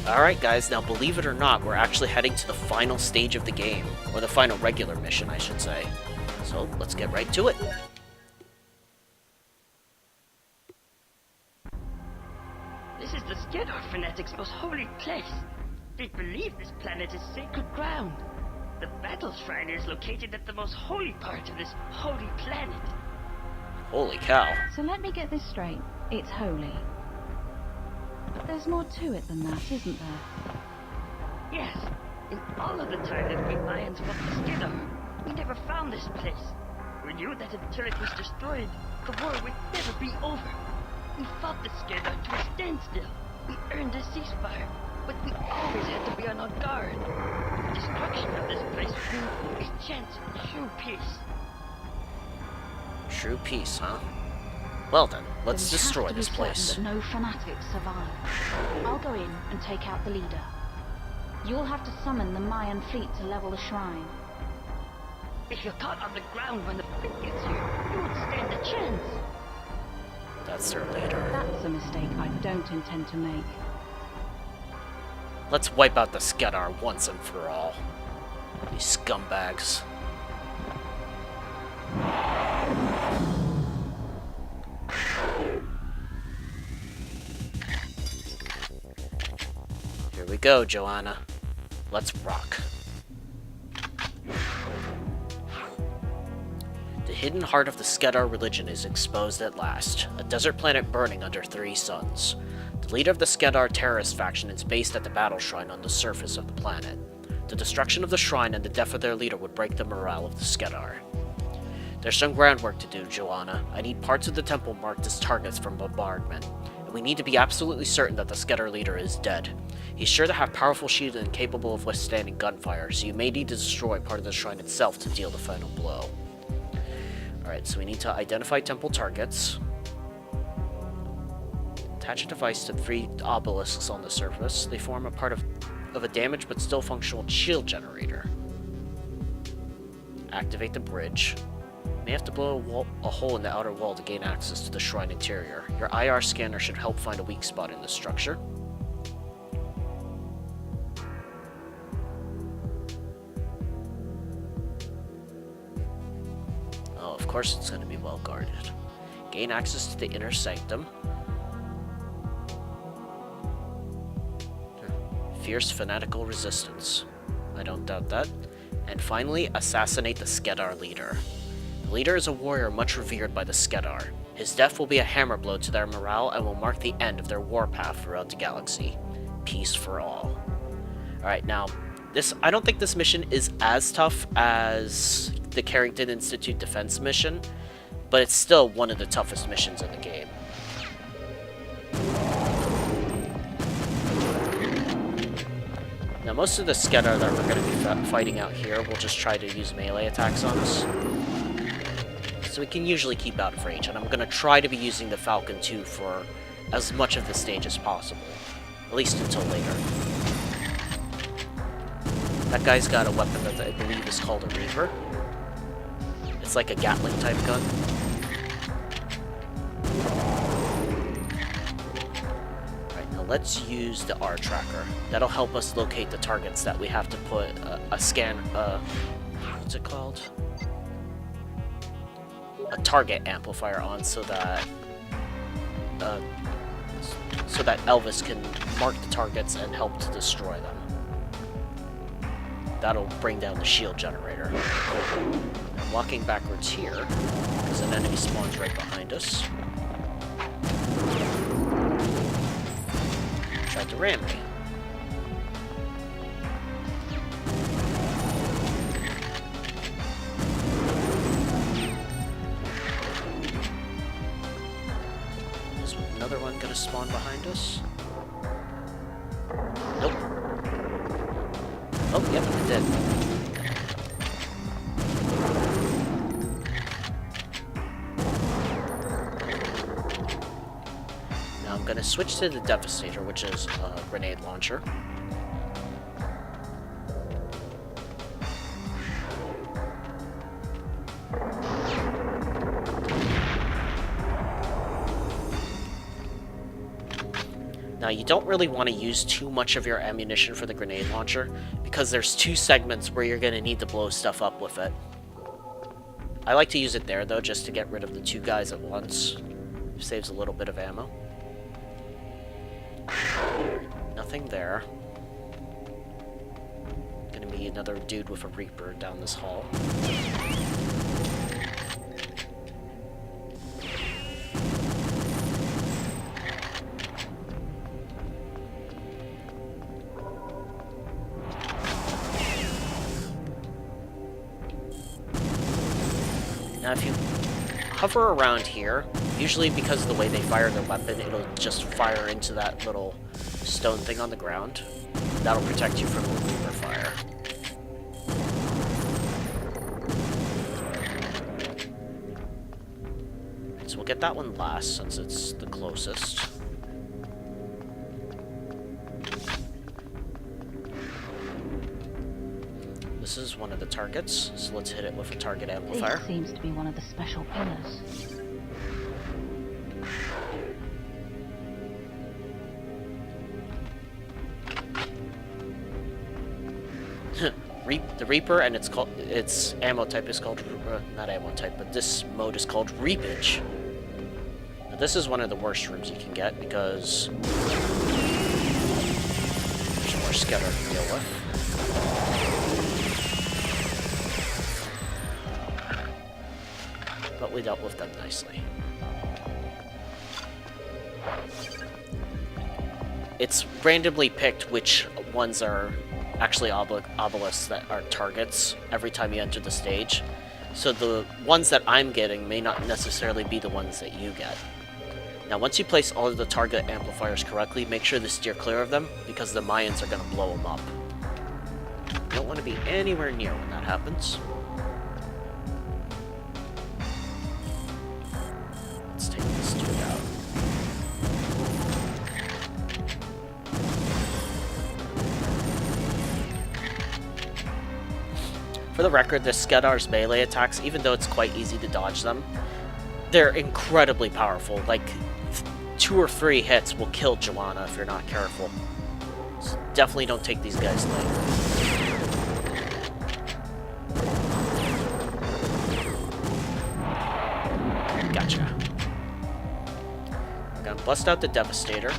Alright guys, now believe it or not, we're actually heading to the final stage of the game. Or the final regular mission, I should say. So, let's get right to it. This is the Skedar fanatics' most holy place. They believe this planet is sacred ground. The Battle Shrine is located at the most holy part of this holy planet. Holy cow. So let me get this straight. It's holy. But there's more to it than that, isn't there? Yes, in all of the time that we Mayans fought the Skedar, we never found this place. We knew that until it was destroyed, the war would never be over. We fought the Skedar to a standstill. We earned a ceasefire, but we always had to be on our guard. The destruction of this place would mean a chance of true peace. True peace, huh? Well then, let's Then we destroy have to be this certain place. that no fanatics survive. I'll go in and take out the leader. You'll have to summon the Mayan fleet to level the shrine. If you're caught on the ground when the fleet gets here, you won't stand a chance. That's their leader. That's a mistake I don't intend to make. Let's wipe out the Skedar once and for all. These scumbags. Here we go, Joanna. Let's rock. The hidden heart of the Skedar religion is exposed at last, a desert planet burning under 3 suns. The leader of the Skedar terrorist faction is based at the battle shrine on the surface of the planet. The destruction of the shrine and the death of their leader would break the morale of the Skedar. There's some groundwork to do, Joanna. I need parts of the temple marked as targets from bombardment. And we need to be absolutely certain that the Skedar leader is dead. He's sure to have powerful shields and capable of withstanding gunfire, so you may need to destroy part of the shrine itself to deal the final blow. Alright, so we need to identify temple targets. Attach a device to 3 obelisks on the surface. They form a part of a damaged but still functional shield generator. Activate the bridge. You may have to blow a hole in the outer wall to gain access to the shrine interior. Your IR scanner should help find a weak spot in the structure. Oh, of course it's going to be well guarded. Gain access to the inner sanctum. Fierce fanatical resistance. I don't doubt that. And finally, assassinate the Skedar leader. The leader is a warrior much revered by the Skedar. His death will be a hammer blow to their morale and will mark the end of their warpath throughout the galaxy. Peace for all. Alright, now, I don't think this mission is as tough as the Carrington Institute defense mission, but it's still one of the toughest missions in the game. Now, most of the Skedar that we're going to be fighting out here will just try to use melee attacks on us. So we can usually keep out of range, and I'm going to try to be using the Falcon too for as much of the stage as possible. At least until later. That guy's got a weapon that I believe is called a Reaver. It's like a Gatling type gun. Let's use the R tracker. That'll help us locate the targets that we have to put what's it called? A Target Amplifier on, so that Elvis can mark the targets and help to destroy them. That'll bring down the shield generator. I'm walking backwards here because an enemy spawns right behind us. Tried to ram me. Is another one gonna spawn behind us? Nope. Oh, yep, it did. I'm going to switch to the Devastator, which is a grenade launcher. Now, you don't really want to use too much of your ammunition for the grenade launcher, because there's 2 segments where you're going to need to blow stuff up with it. I like to use it there, though, just to get rid of the 2 guys at once. Saves a little bit of ammo. Nothing there. Gonna be another dude with a Reaper down this hall. Now, if you hover around here, usually because of the way they fire their weapon, it'll just fire into that little stone thing on the ground. That'll protect you from the Reaper fire. So we'll get that one last, since it's the closest. This is one of the targets, so let's hit it with a target amplifier. This seems to be one of the special pillars. The Reaper, and its ammo type is called, not ammo type, but this mode is called Reapage. Now, this is one of the worst rooms you can get, because there's more Skedar to deal with. But we dealt with them nicely. It's randomly picked which ones are actually obelisks that are targets every time you enter the stage. So the ones that I'm getting may not necessarily be the ones that you get. Now, once you place all of the target amplifiers correctly, make sure to steer clear of them, because the Mayans are going to blow them up. You don't want to be anywhere near when that happens. Let's take this dude out. For the record, the Skedar's melee attacks, even though it's quite easy to dodge them, they're incredibly powerful. Like, 2 or 3 hits will kill Joanna if you're not careful. So definitely don't take these guys lightly. Gotcha. We're gonna bust out the Devastator.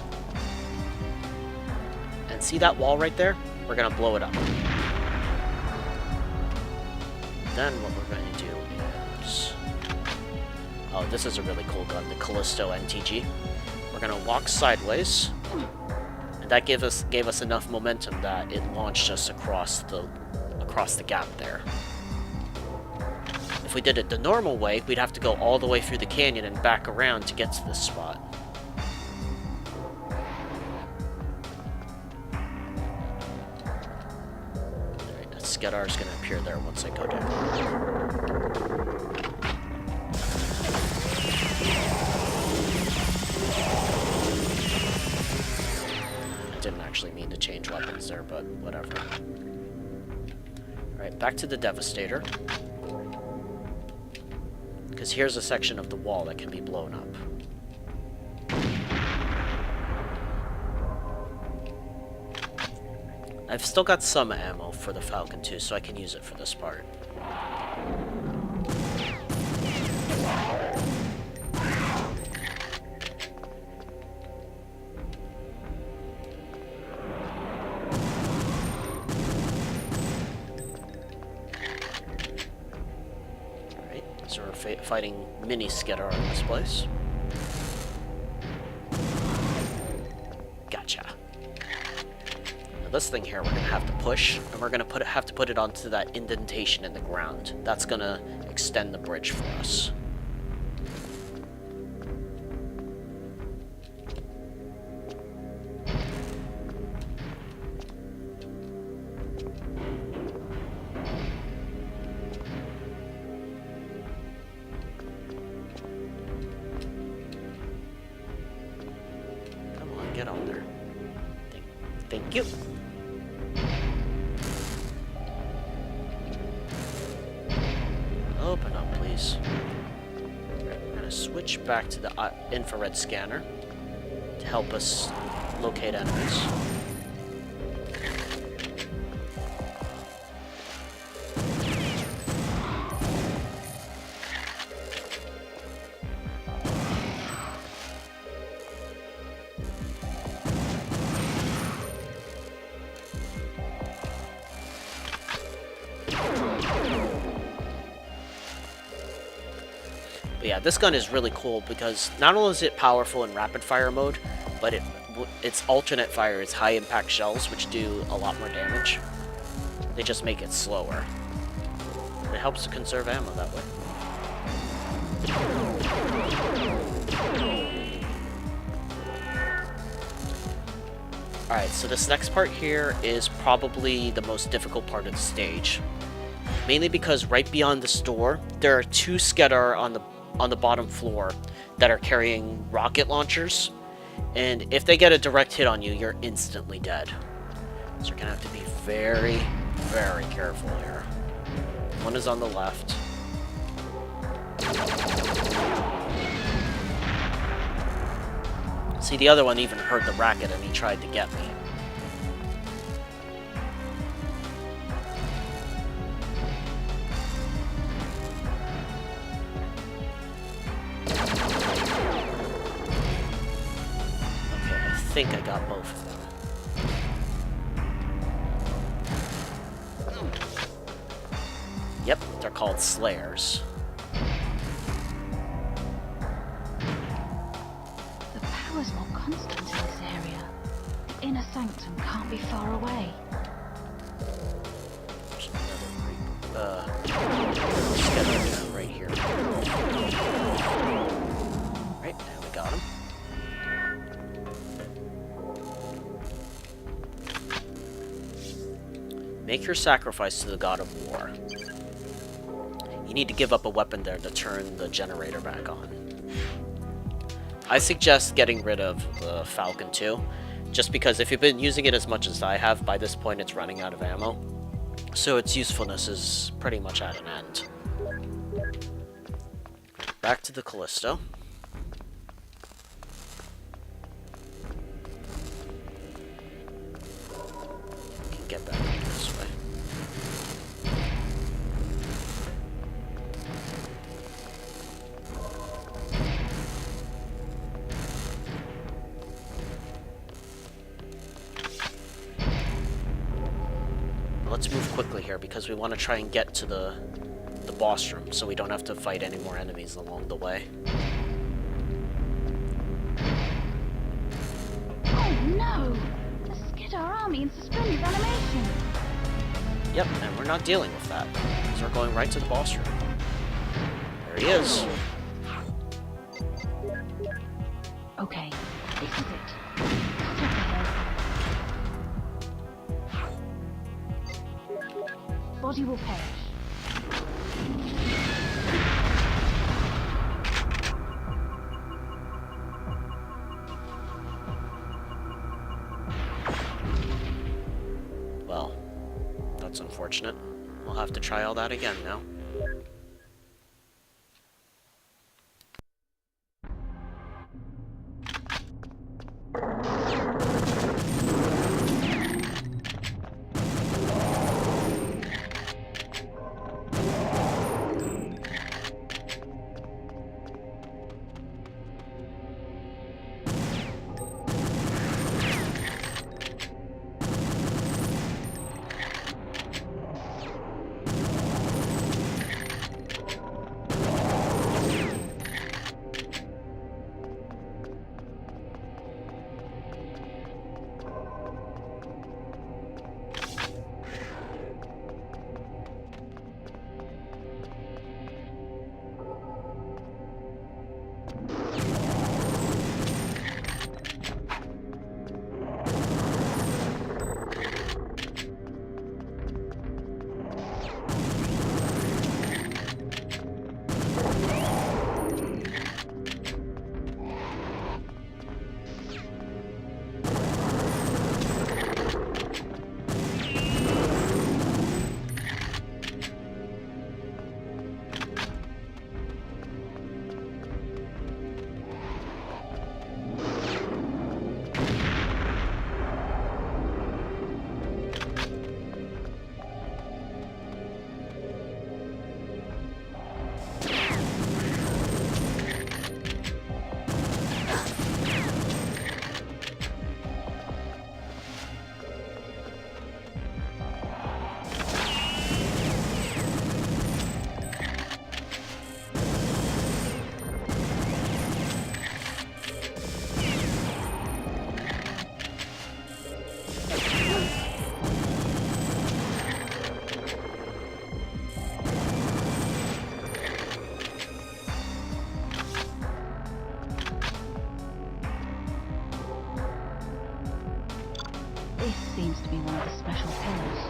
And see that wall right there? We're gonna blow it up. Then what we're going to do is... Oh, this is a really cool gun, the Callisto NTG. We're going to walk sideways, and that gave us enough momentum that it launched us across the gap there. If we did it the normal way, we'd have to go all the way through the canyon and back around to get to this spot. Skedar's going to appear there once I go down. I didn't actually mean to change weapons there, but whatever. Alright, back to the Devastator. Because here's a section of the wall that can be blown up. I've still got some ammo for the Falcon too, so I can use it for this part. Alright, so we're fighting mini Skedar in this place. Gotcha. This thing here we're going to have to push, and we're going to have to put it onto that indentation in the ground. That's going to extend the bridge for us. Come on, get on there. Thank you. Open up, please. We're going to switch back to the infrared scanner to help us locate enemies. But yeah, this gun is really cool because not only is it powerful in rapid fire mode, but its alternate fire is high impact shells, which do a lot more damage. They just make it slower. It helps to conserve ammo that way. Alright, so this next part here is probably the most difficult part of the stage. Mainly because right beyond the store, there are 2 Skedar on the bottom floor that are carrying rocket launchers, and if they get a direct hit on you, you're instantly dead. So you're gonna have to be very, very careful here. One is on the left. See, the other one even heard the racket and he tried to get me. I think I got both of them. Yep, they're called Slayers. The power's more constant in this area. The inner sanctum can't be far away. There's another Skedar right here. Right, now we got him. Make your sacrifice to the god of war. You need to give up a weapon there to turn the generator back on. I suggest getting rid of the Falcon too, just because if you've been using it as much as I have, by this point it's running out of ammo. So its usefulness is pretty much at an end. Back to the Callisto. Get that this way. Let's move quickly here because we want to try and get to the boss room so we don't have to fight any more enemies along the way. Oh no! The Skedar army in suspended animation! Yep, and we're not dealing with that. So we're going right to the boss room. There he is. Okay, this is it. Cut off the head. Body will perish. Well, that's unfortunate. We'll have to try all that again now. This seems to be one of the special pillars.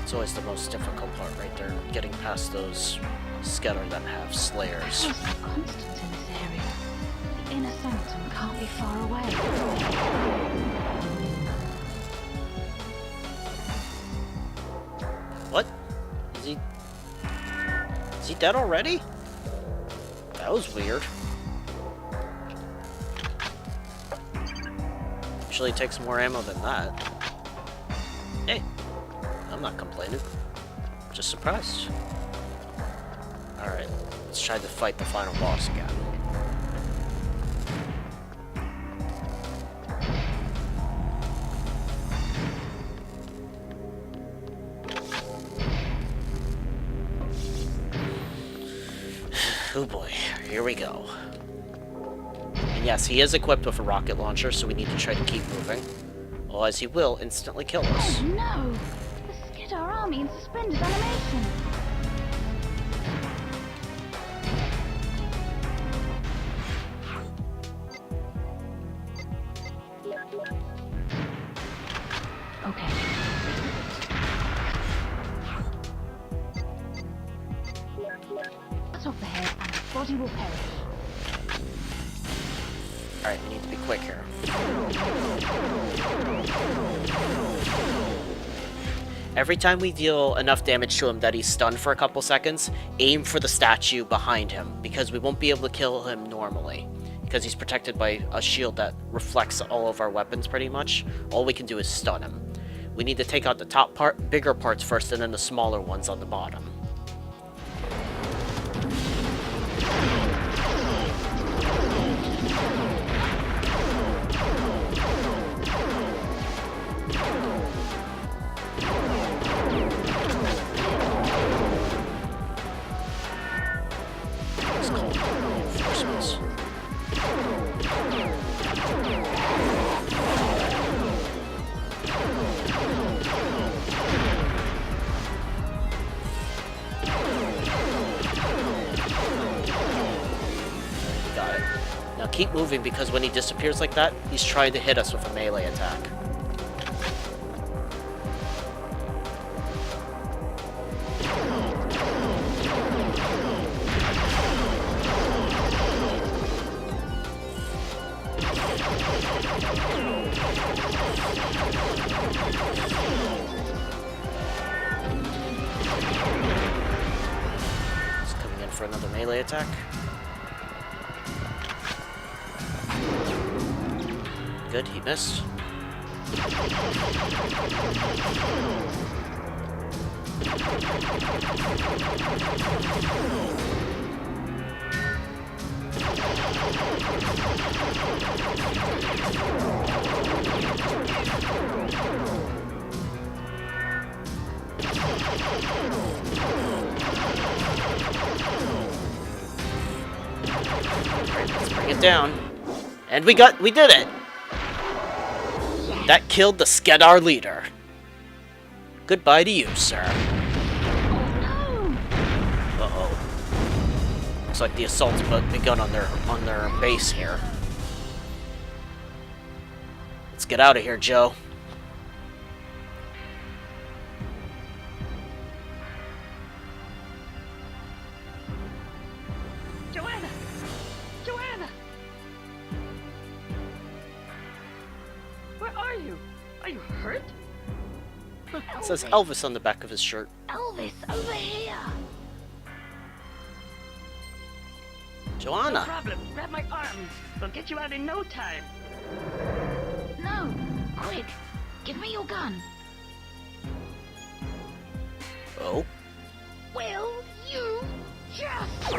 It's always the most difficult part right there, getting past those Skedar that have slayers. There's no constant in this area. The inner sanctum can't be far away. What? Is he dead already? That was weird. Usually it takes more ammo than that. Hey, I'm not complaining. Just surprised. Alright, let's try to fight the final boss again. Oh boy, here we go. And yes, he is equipped with a rocket launcher, so we need to try to keep moving. Otherwise he will instantly kill us. Oh no! The Skedar army in suspended animation! Okay. Cut off the head and the body will perish. Alright, we need to be quick here. Every time we deal enough damage to him that he's stunned for a couple seconds, aim for the statue behind him, because we won't be able to kill him normally. Because he's protected by a shield that reflects all of our weapons pretty much. All we can do is stun him. We need to take out the bigger parts first, and then the smaller ones on the bottom. Let's call it reinforcements. Got it. Now keep moving, because when he disappears like that, he's trying to hit us with a melee attack. He's coming in for another melee attack. Good, he missed. Alright, let's bring it down. And we did it! That killed the Skedar leader. Goodbye to you, sir. Uh-oh. Looks like the assault's begun on their base here. Let's get out of here, Joe. Joanna! Joanna! Where are you? Are you hurt? It says Elvis on the back of his shirt. Elvis, over here! No Joanna! problem. Grab my arms. We'll get you out in no time. No! Quick! Give me your gun! Oh? Will you just...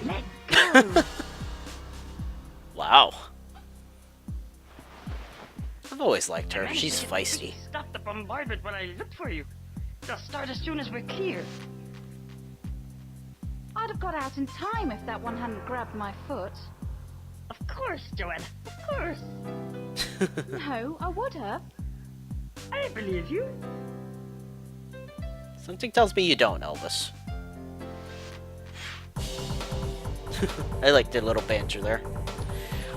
Let go! Wow. I've always liked her. I managed She's to get feisty. Stop the bombardment while I look for you. They'll start as soon as we're clear. I'd have got out in time if that one hadn't grabbed my foot. Of course, Joanna. Of course. No, I would have. I believe you. Something tells me you don't, Elvis. I like the little banter there.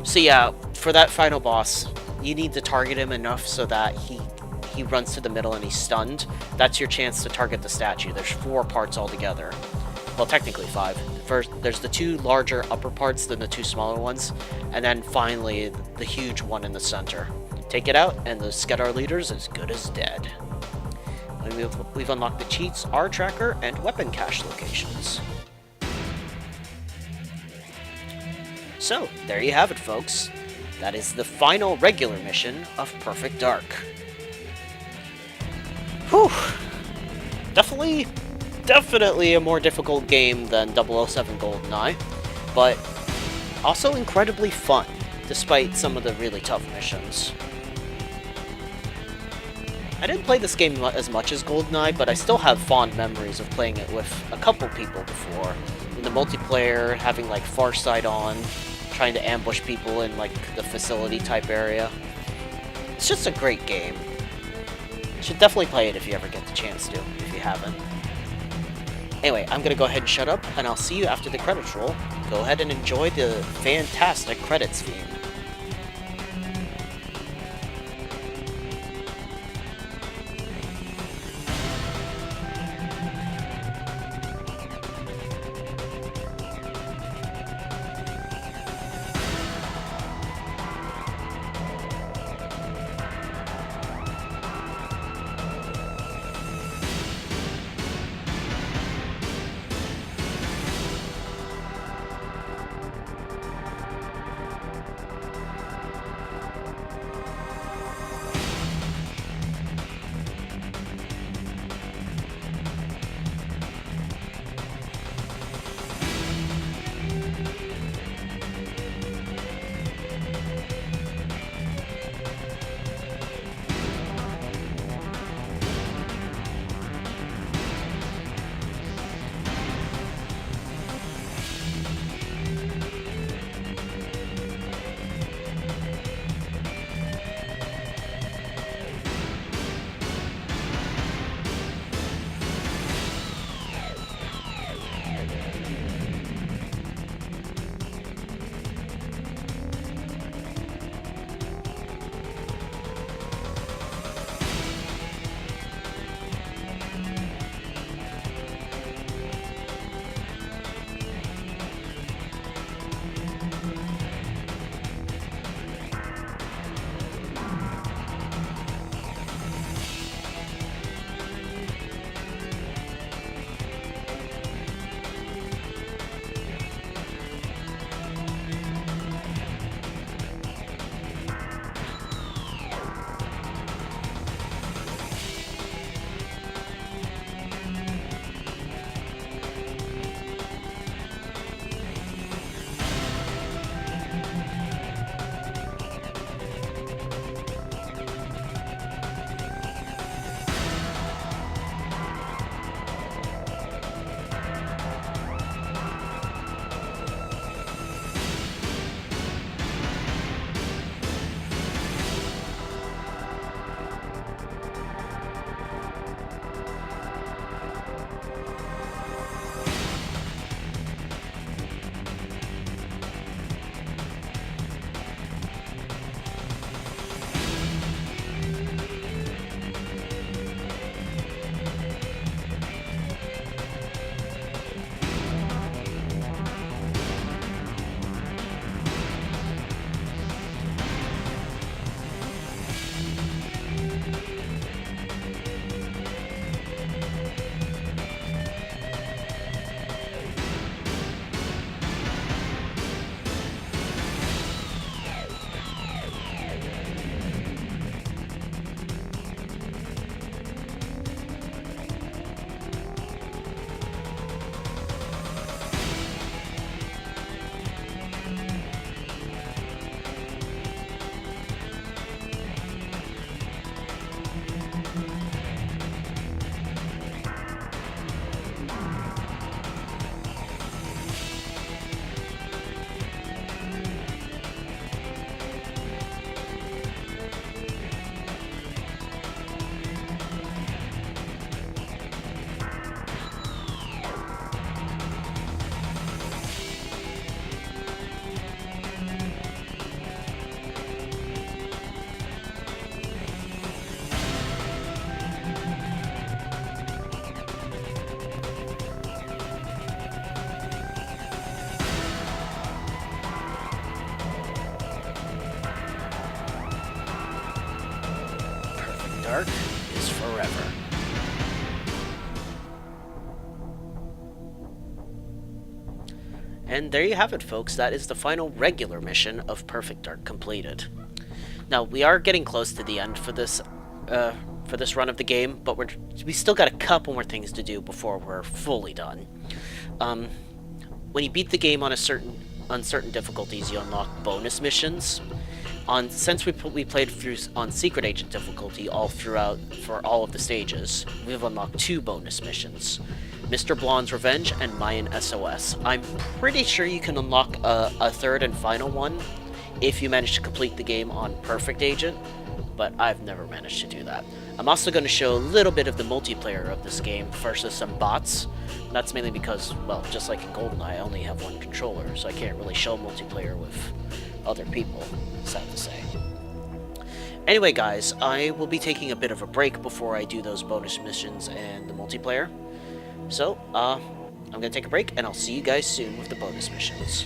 So yeah, for that final boss, you need to target him enough so that he runs to the middle and he's stunned. That's your chance to target the statue. There's 4 parts altogether. Well, technically 5. First, there's the 2 larger upper parts, then the 2 smaller ones, and then finally the huge one in the center. Take it out, and the Skedar leader's as good as dead. And we've unlocked the cheats, R tracker, and weapon cache locations. So, there you have it, folks. That is the final regular mission of Perfect Dark. Whew. Definitely a more difficult game than 007 GoldenEye, but also incredibly fun, despite some of the really tough missions. I didn't play this game as much as GoldenEye, but I still have fond memories of playing it with a couple people before. the multiplayer, having like far sight on, trying to ambush people in like the facility type area. It's just a great game. You should definitely play it if you ever get the chance to, if you haven't. Anyway, I'm gonna go ahead and shut up, and I'll see you after the credits roll. Go ahead and enjoy the fantastic credits theme. Dark is forever. And there you have it, folks. That is the final regular mission of Perfect Dark completed. Now, we are getting close to the end for this run of the game, but we still got a couple more things to do before we're fully done. When you beat the game on certain difficulties, you unlock bonus missions. Since we played through on Secret Agent difficulty all throughout for all of the stages, we've unlocked 2 bonus missions. Mr. Blonde's Revenge and Mayan SOS. I'm pretty sure you can unlock a third and final one if you manage to complete the game on Perfect Agent, but I've never managed to do that. I'm also going to show a little bit of the multiplayer of this game versus some bots. That's mainly because, well, just like in GoldenEye, I only have 1 controller, so I can't really show multiplayer with other people, sad to say. Anyway, guys, I will be taking a bit of a break before I do those bonus missions and the multiplayer. So, I'm going to take a break, and I'll see you guys soon with the bonus missions.